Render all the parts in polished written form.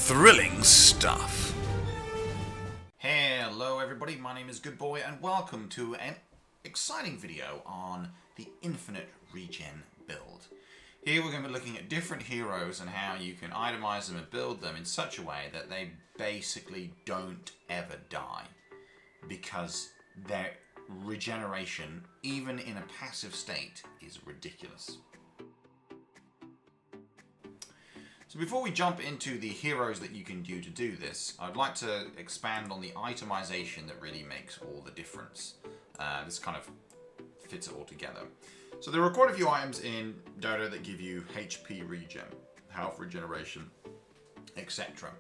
Thrilling stuff. Hello everybody, my name is Goodboy and welcome to an exciting video on the Infinite Regen build. Here we're going to be looking at different heroes and how you can itemize them and build them in such a way that they basically don't ever die, because their regeneration, even in a passive state, is ridiculous. So before we jump into the heroes that you can do to do this, I'd like to expand on the itemization that really makes all the difference. This kind of fits it all together. So there are quite a few items in Dota that give you HP regen, health regeneration, etc.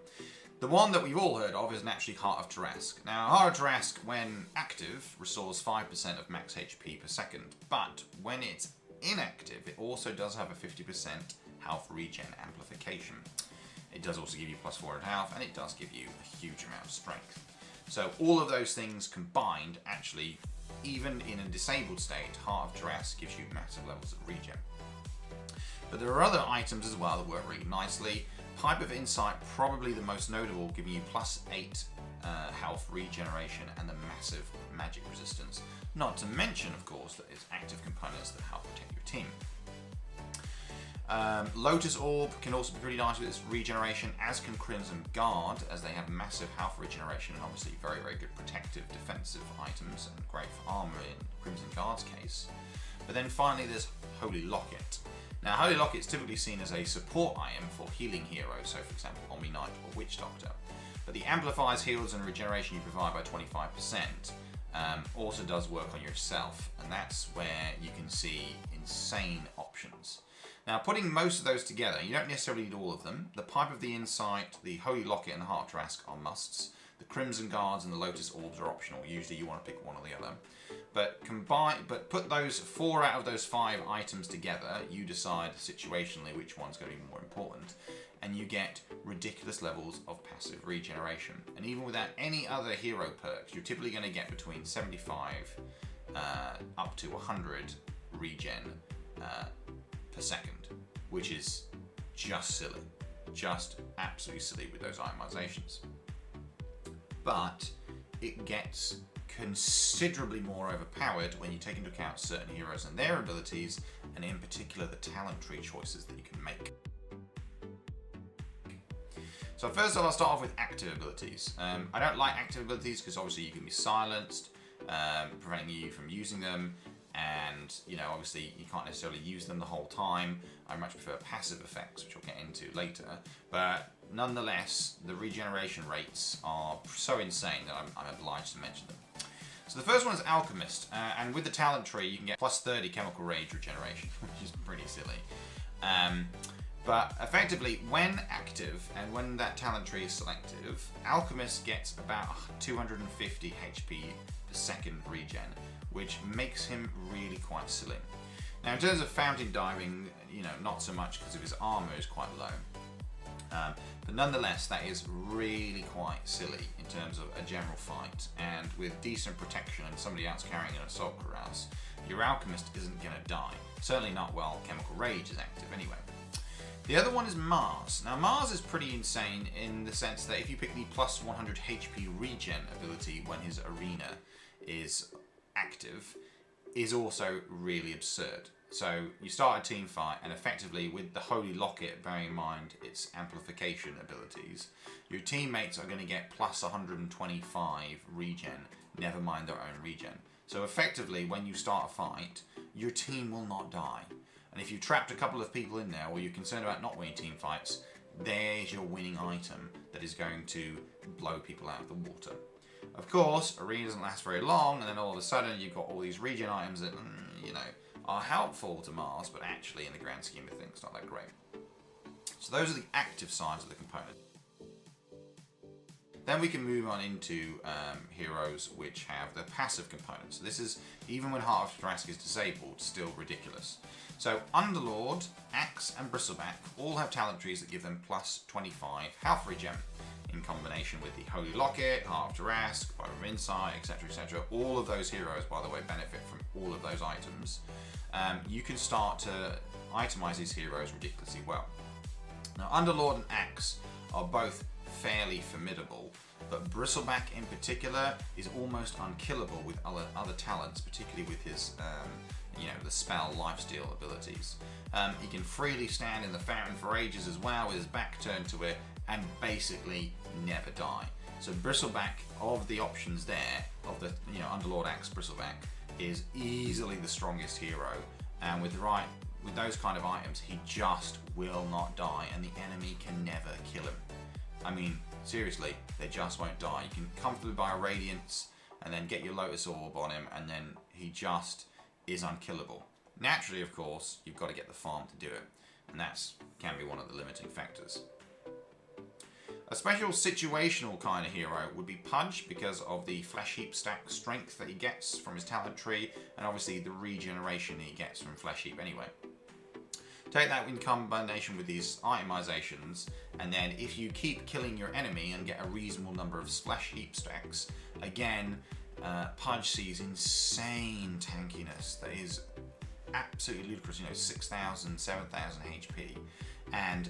The one that we've all heard of is naturally Heart of Tarrasque. Now, Heart of Tarrasque, when active, restores 5% of max HP per second, but when it's inactive, it also does have a 50% health regen amplification. It does also give you plus 400 health, and it does give you a huge amount of strength. So all of those things combined, actually, even in a disabled state, Heart of Tarrasque gives you massive levels of regen. But there are other items as well that work really nicely. Pipe of Insight, probably the most notable, giving you plus 8 health regeneration and the massive magic resistance. Not to mention, of course, that it's active components that help protect your team. Lotus Orb can also be pretty nice with its regeneration, as can Crimson Guard, as they have massive health regeneration and obviously very, very good protective defensive items, and great for armor in Crimson Guard's case. But then finally there's Holy Locket. Now, Holy Locket is typically seen as a support item for healing heroes, so for example Omni Knight or Witch Doctor. But the amplifies heals and regeneration you provide by 25%. Also does work on yourself, and that's where you can see insane options. Now, putting most of those together, you don't necessarily need all of them. The Pipe of the Insight, the Holy Locket and the Heart of Tarrasque are musts. The Crimson Guards and the Lotus Orbs are optional. Usually you want to pick one or the other. But put those 4 out of those 5 items together, you decide situationally which one's going to be more important, and you get ridiculous levels of passive regeneration. And even without any other hero perks, you're typically going to get between 75 up to 100 regen per second, which is just silly, just absolutely silly with those itemizations. But it gets considerably more overpowered when you take into account certain heroes and their abilities, and in particular the talent tree choices that you can make. So first of all, I'll start off with active abilities. I don't like active abilities because obviously you can be silenced, preventing you from using them, and obviously you can't necessarily use them the whole time. I much prefer passive effects, which we'll get into later, but nonetheless the regeneration rates are so insane that I'm obliged to mention them. So the first one is Alchemist, and with the talent tree you can get plus 30 chemical rage regeneration, which is pretty silly. But effectively, when active and when that talent tree is selective, Alchemist gets about 250 HP per second regen, which makes him really quite silly. Now, in terms of fountain diving, not so much because of his armor is quite low. But nonetheless, that is really quite silly in terms of a general fight. And with decent protection and somebody else carrying an assault cuirass, your Alchemist isn't going to die. Certainly not while Chemical Rage is active anyway. The other one is Mars. Now, Mars is pretty insane in the sense that if you pick the plus 100 HP regen ability when his arena is active, is also really absurd. So you start a team fight, and effectively with the Holy Locket, bearing in mind its amplification abilities, your teammates are going to get plus 125 regen, never mind their own regen. So effectively, when you start a fight, your team will not die. And if you've trapped a couple of people in there, or you're concerned about not winning team fights, there's your winning item that is going to blow people out of the water. Of course, arena doesn't last very long, and then all of a sudden you've got all these regen items that, are helpful to Mars, but actually in the grand scheme of things, not that great. So those are the active sides of the component. Then we can move on into heroes which have the passive components. So this is, even when Heart of Tarrasque is disabled, still ridiculous. So Underlord, Axe, and Bristleback all have talent trees that give them plus 25 health regen. In combination with the Holy Locket, Heart of Tarrasque, Pipe of Insight, etc, etc. All of those heroes, by the way, benefit from all of those items. You can start to itemize these heroes ridiculously well. Now, Underlord and Axe are both fairly formidable, but Bristleback in particular is almost unkillable with other talents, particularly with his, the spell lifesteal abilities. He can freely stand in the fountain for ages as well with his back turned to it and basically never die. So Bristleback, of the options there, of the Underlord Axe Bristleback, is easily the strongest hero, and with those kind of items, he just will not die, and the enemy can never kill him. I mean, seriously, they just won't die. You can comfortably buy a Radiance, and then get your Lotus Orb on him, and then he just is unkillable. Naturally, of course, you've got to get the farm to do it, and that can be one of the limiting factors. A special situational kind of hero would be Pudge because of the flesh heap stack strength that he gets from his talent tree, and obviously the regeneration he gets from flesh heap anyway. Take that in combination with these itemizations, and then if you keep killing your enemy and get a reasonable number of flesh heap stacks, again, Pudge sees insane tankiness that is absolutely ludicrous, 6,000, 7,000 HP. And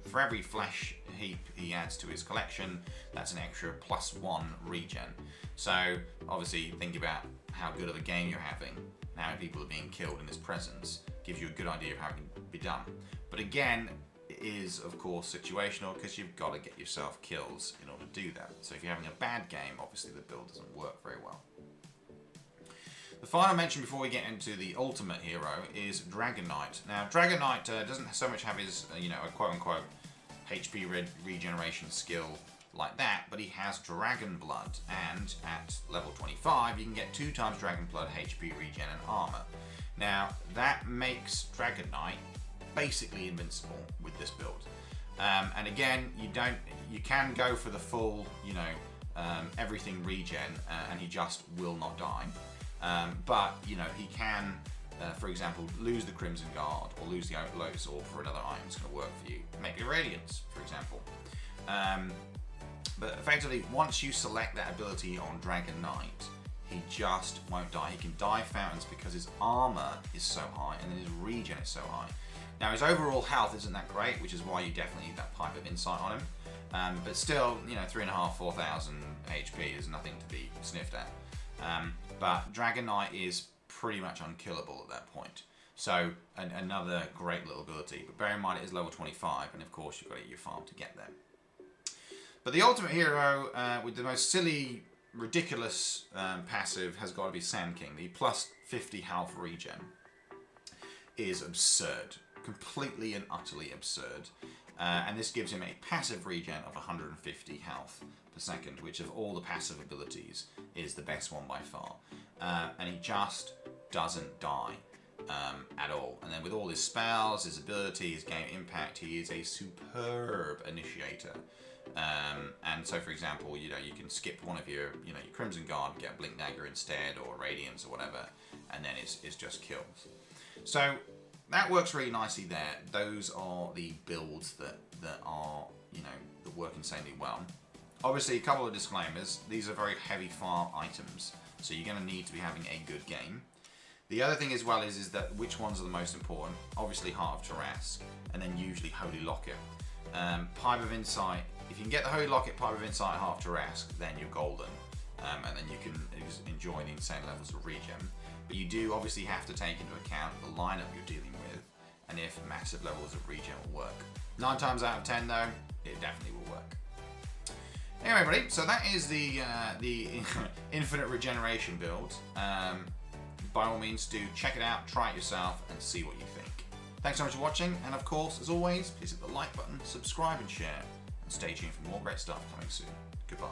for every flesh heap he adds to his collection, that's an extra +1 regen. So obviously think about how good of a game you're having, how many people are being killed in his presence, gives you a good idea of how it can be done. But again, it is of course situational because you've got to get yourself kills in order to do that. So if you're having a bad game, obviously the build doesn't work very well. The final mention before we get into the ultimate hero is Dragon Knight. Now, Dragon Knight doesn't so much have his, a quote-unquote HP regeneration skill like that, but he has Dragon Blood, and at level 25, you can get 2 times Dragon Blood HP regen and armor. Now, that makes Dragon Knight basically invincible with this build. And again, you can go for the full, everything regen, and he just will not die. But he can, for example, lose the Crimson Guard or lose the Lotus Orb for another item that's going to work for you. Maybe a Radiance, for example. But effectively, once you select that ability on Dragon Knight, he just won't die. He can die fountains because his armor is so high and then his regen is so high. Now, his overall health isn't that great, which is why you definitely need that Pipe of Insight on him. But still, 3,500, 4,000 HP is nothing to be sniffed at. But Dragon Knight is pretty much unkillable at that point. So another great little ability. But bear in mind it is level 25, and of course you've got to eat your farm to get there. But the ultimate hero with the most silly, ridiculous passive has got to be Sand King. The plus 50 health regen is absurd. Completely and utterly absurd. And this gives him a passive regen of 150 health per second, which of all the passive abilities is the best one by far. And he just doesn't die at all. And then with all his spells, his abilities, game impact, he is a superb initiator. And so, for example, you can skip one of your Crimson Guard, get a Blink Dagger instead, or Radiance or whatever, and then it's just kills. So that works really nicely there. Those are the builds that are that work insanely well. Obviously, a couple of disclaimers. These are very heavy farm items, so you're going to need to be having a good game. The other thing as well is that which ones are the most important. Obviously, Heart of Tarrasque, and then usually Holy Locket. Pipe of Insight. If you can get the Holy Locket, Pipe of Insight, Heart of Tarrasque, then you're golden, and then you can enjoy the insane levels of regen. But you do obviously have to take into account the lineup you're dealing with, and if massive levels of regen will work. 9 times out of 10, though, it definitely will work. Anyway, everybody, so that is the infinite regeneration build. By all means, do check it out, try it yourself, and see what you think. Thanks so much for watching, and of course, as always, please hit the like button, subscribe and share, and stay tuned for more great stuff coming soon. Goodbye.